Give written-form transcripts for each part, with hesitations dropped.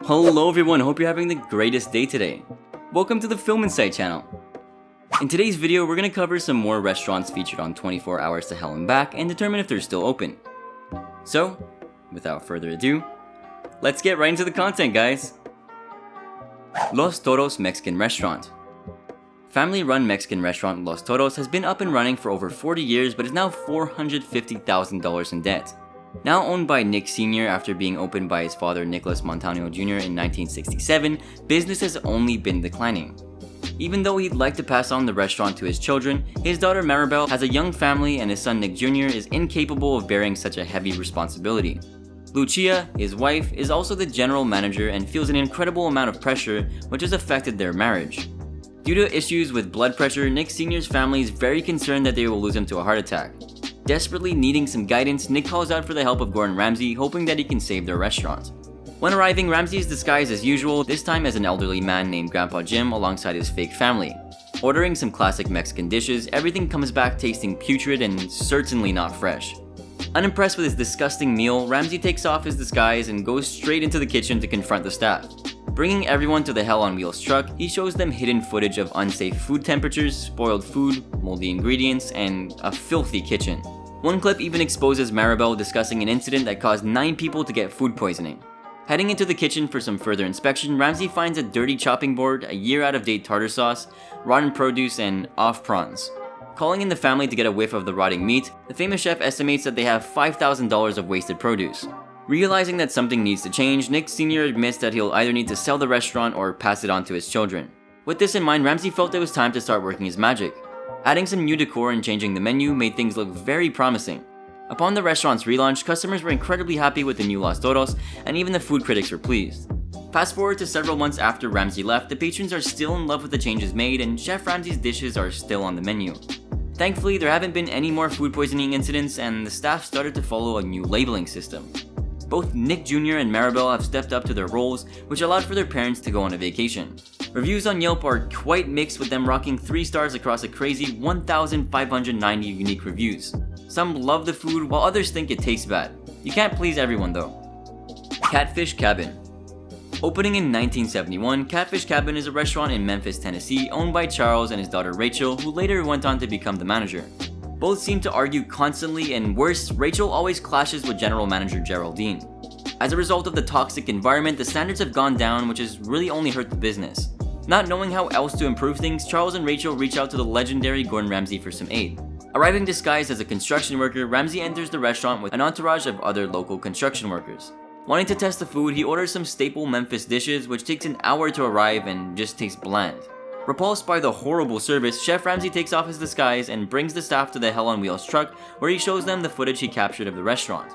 Hello everyone, hope you're having the greatest day today. Welcome to the Film Insight channel. In today's video, we're going to cover some more restaurants featured on 24 Hours to Hell and Back and determine if they're still open. So, without further ado, let's get right into the content, guys. Los Toros Mexican Restaurant. Family-run Mexican restaurant Los Toros has been up and running for over 40 years but is now $450,000 in debt. Now owned by Nick Sr. after being opened by his father Nicholas Montaño Jr. in 1967, business has only been declining. Even though he'd like to pass on the restaurant to his children, his daughter Maribel has a young family and his son Nick Jr. is incapable of bearing such a heavy responsibility. Lucia, his wife, is also the general manager and feels an incredible amount of pressure which has affected their marriage. Due to issues with blood pressure, Nick Sr.'s family is very concerned that they will lose him to a heart attack. Desperately needing some guidance, Nick calls out for the help of Gordon Ramsay, hoping that he can save their restaurant. When arriving, Ramsay is disguised as usual, this time as an elderly man named Grandpa Jim alongside his fake family. Ordering some classic Mexican dishes, everything comes back tasting putrid and certainly not fresh. Unimpressed with his disgusting meal, Ramsay takes off his disguise and goes straight into the kitchen to confront the staff. Bringing everyone to the Hell on Wheels truck, he shows them hidden footage of unsafe food temperatures, spoiled food, moldy ingredients, and a filthy kitchen. One clip even exposes Maribel discussing an incident that caused 9 people to get food poisoning. Heading into the kitchen for some further inspection, Ramsay finds a dirty chopping board, a year out-of-date tartar sauce, rotten produce, and off prawns. Calling in the family to get a whiff of the rotting meat, the famous chef estimates that they have $5,000 of wasted produce. Realizing that something needs to change, Nick Sr. admits that he'll either need to sell the restaurant or pass it on to his children. With this in mind, Ramsay felt it was time to start working his magic. Adding some new decor and changing the menu made things look very promising. Upon the restaurant's relaunch, customers were incredibly happy with the new Los Toros, and even the food critics were pleased. Fast forward to several months after Ramsay left, the patrons are still in love with the changes made, and Chef Ramsay's dishes are still on the menu. Thankfully, there haven't been any more food poisoning incidents, and the staff started to follow a new labeling system. Both Nick Jr. and Maribel have stepped up to their roles, which allowed for their parents to go on a vacation. Reviews on Yelp are quite mixed, with them rocking 3 stars across a crazy 1,590 unique reviews. Some love the food, while others think it tastes bad. You can't please everyone though. Catfish Cabin. Opening in 1971, Catfish Cabin is a restaurant in Memphis, Tennessee, owned by Charles and his daughter Rachel, who later went on to become the manager. Both seem to argue constantly, and worse, Rachel always clashes with general manager Geraldine. As a result of the toxic environment, the standards have gone down, which has really only hurt the business. Not knowing how else to improve things, Charles and Rachel reach out to the legendary Gordon Ramsay for some aid. Arriving disguised as a construction worker, Ramsay enters the restaurant with an entourage of other local construction workers. Wanting to test the food, he orders some staple Memphis dishes, which takes an hour to arrive and just tastes bland. Repulsed by the horrible service, Chef Ramsay takes off his disguise and brings the staff to the Hell on Wheels truck, where he shows them the footage he captured of the restaurant.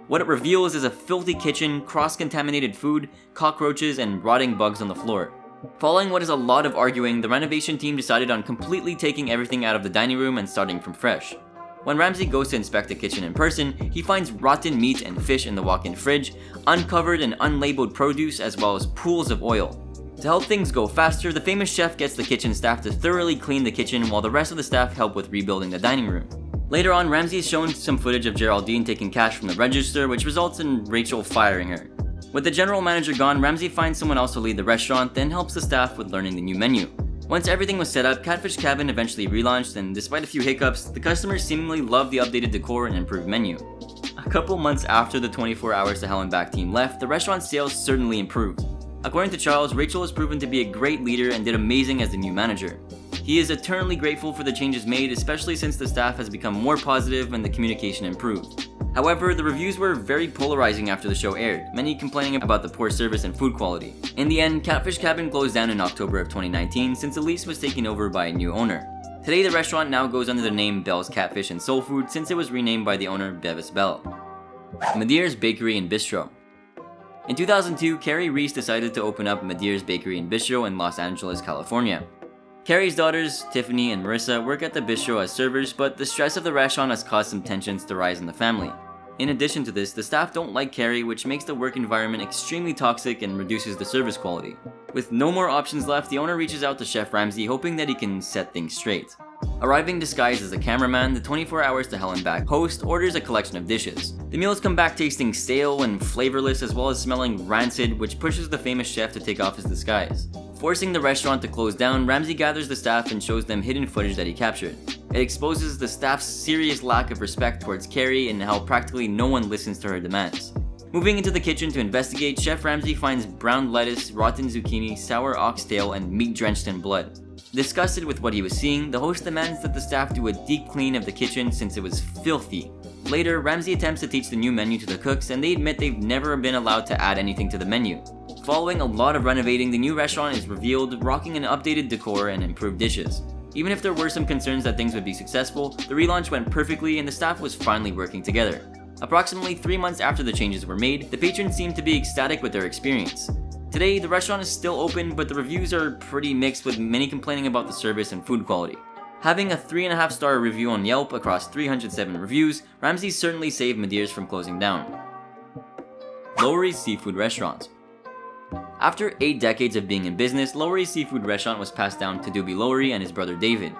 What it reveals is a filthy kitchen, cross-contaminated food, cockroaches, and rotting bugs on the floor. Following what is a lot of arguing, the renovation team decided on completely taking everything out of the dining room and starting from fresh. When Ramsay goes to inspect the kitchen in person, he finds rotten meat and fish in the walk-in fridge, uncovered and unlabeled produce, as well as pools of oil. To help things go faster, the famous chef gets the kitchen staff to thoroughly clean the kitchen while the rest of the staff help with rebuilding the dining room. Later on, Ramsay is shown some footage of Geraldine taking cash from the register, which results in Rachel firing her. With the general manager gone, Ramsay finds someone else to lead the restaurant, then helps the staff with learning the new menu. Once everything was set up, Catfish Cabin eventually relaunched, and despite a few hiccups, the customers seemingly loved the updated decor and improved menu. A couple months after the 24 Hours to Hell and Back team left, the restaurant's sales certainly improved. According to Charles, Rachel has proven to be a great leader and did amazing as the new manager. He is eternally grateful for the changes made, especially since the staff has become more positive and the communication improved. However, the reviews were very polarizing after the show aired, many complaining about the poor service and food quality. In the end, Catfish Cabin closed down in October of 2019 since the lease was taken over by a new owner. Today, the restaurant now goes under the name Bell's Catfish and Soul Food since it was renamed by the owner Bevis Bell. Madeiras Bakery and Bistro. In 2002, Carrie Reese decided to open up Madeiras Bakery and Bistro in Los Angeles, California. Carrie's daughters, Tiffany and Marissa, work at the bistro as servers, but the stress of the restaurant has caused some tensions to rise in the family. In addition to this, the staff don't like Carrie, which makes the work environment extremely toxic and reduces the service quality. With no more options left, the owner reaches out to Chef Ramsay, hoping that he can set things straight. Arriving disguised as a cameraman, the 24 Hours to Hell and Back host orders a collection of dishes. The meals come back tasting stale and flavorless as well as smelling rancid, which pushes the famous chef to take off his disguise. Forcing the restaurant to close down, Ramsay gathers the staff and shows them hidden footage that he captured. It exposes the staff's serious lack of respect towards Carrie and how practically no one listens to her demands. Moving into the kitchen to investigate, Chef Ramsay finds brown lettuce, rotten zucchini, sour oxtail, and meat drenched in blood. Disgusted with what he was seeing, the host demands that the staff do a deep clean of the kitchen since it was filthy. Later, Ramsay attempts to teach the new menu to the cooks and they admit they've never been allowed to add anything to the menu. Following a lot of renovating, the new restaurant is revealed, rocking an updated decor and improved dishes. Even if there were some concerns that things would be successful, the relaunch went perfectly and the staff was finally working together. Approximately 3 months after the changes were made, the patrons seemed to be ecstatic with their experience. Today, the restaurant is still open, but the reviews are pretty mixed with many complaining about the service and food quality. Having a 3.5-star review on Yelp across 307 reviews, Ramsay certainly saved Madeiras from closing down. Lowry's Seafood Restaurant. After 8 decades of being in business, Lowry's Seafood Restaurant was passed down to Doobie Lowry and his brother David.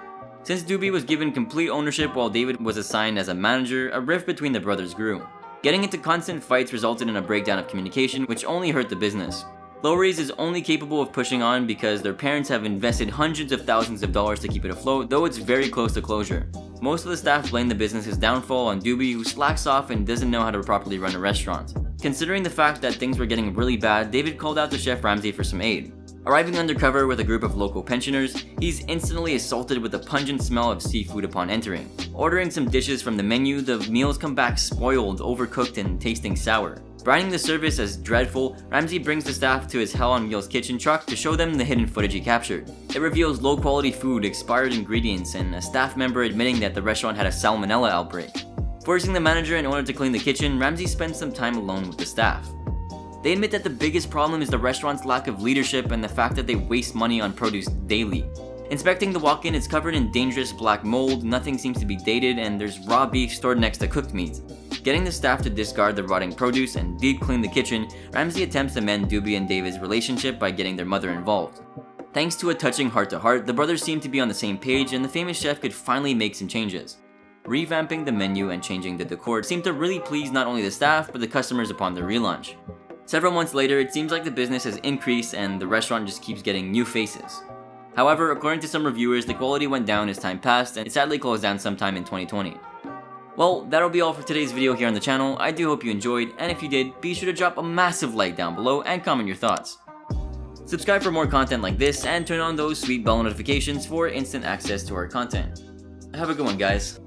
Since Doobie was given complete ownership while David was assigned as a manager, a rift between the brothers grew. Getting into constant fights resulted in a breakdown of communication, which only hurt the business. Lowry's is only capable of pushing on because their parents have invested hundreds of thousands of dollars to keep it afloat, though it's very close to closure. Most of the staff blame the business's downfall on Doobie, who slacks off and doesn't know how to properly run a restaurant. Considering the fact that things were getting really bad, David called out to Chef Ramsay for some aid. Arriving undercover with a group of local pensioners, he's instantly assaulted with the pungent smell of seafood upon entering. Ordering some dishes from the menu, the meals come back spoiled, overcooked, and tasting sour. Branding the service as dreadful, Ramsay brings the staff to his Hell on Wheels kitchen truck to show them the hidden footage he captured. It reveals low quality food, expired ingredients, and a staff member admitting that the restaurant had a salmonella outbreak. Forcing the manager and owner to clean the kitchen, Ramsay spends some time alone with the staff. They admit that the biggest problem is the restaurant's lack of leadership and the fact that they waste money on produce daily. Inspecting the walk-in, it's covered in dangerous black mold, nothing seems to be dated, and there's raw beef stored next to cooked meat. Getting the staff to discard the rotting produce and deep clean the kitchen, Ramsay attempts to mend Doobie and David's relationship by getting their mother involved. Thanks to a touching heart-to-heart, the brothers seem to be on the same page and the famous chef could finally make some changes. Revamping the menu and changing the decor seemed to really please not only the staff but the customers upon their relaunch. Several months later, it seems like the business has increased and the restaurant just keeps getting new faces. However, according to some reviewers, the quality went down as time passed and it sadly closed down sometime in 2020. Well, that'll be all for today's video here on the channel. I do hope you enjoyed, and if you did, be sure to drop a massive like down below and comment your thoughts. Subscribe for more content like this and turn on those sweet bell notifications for instant access to our content. Have a good one, guys.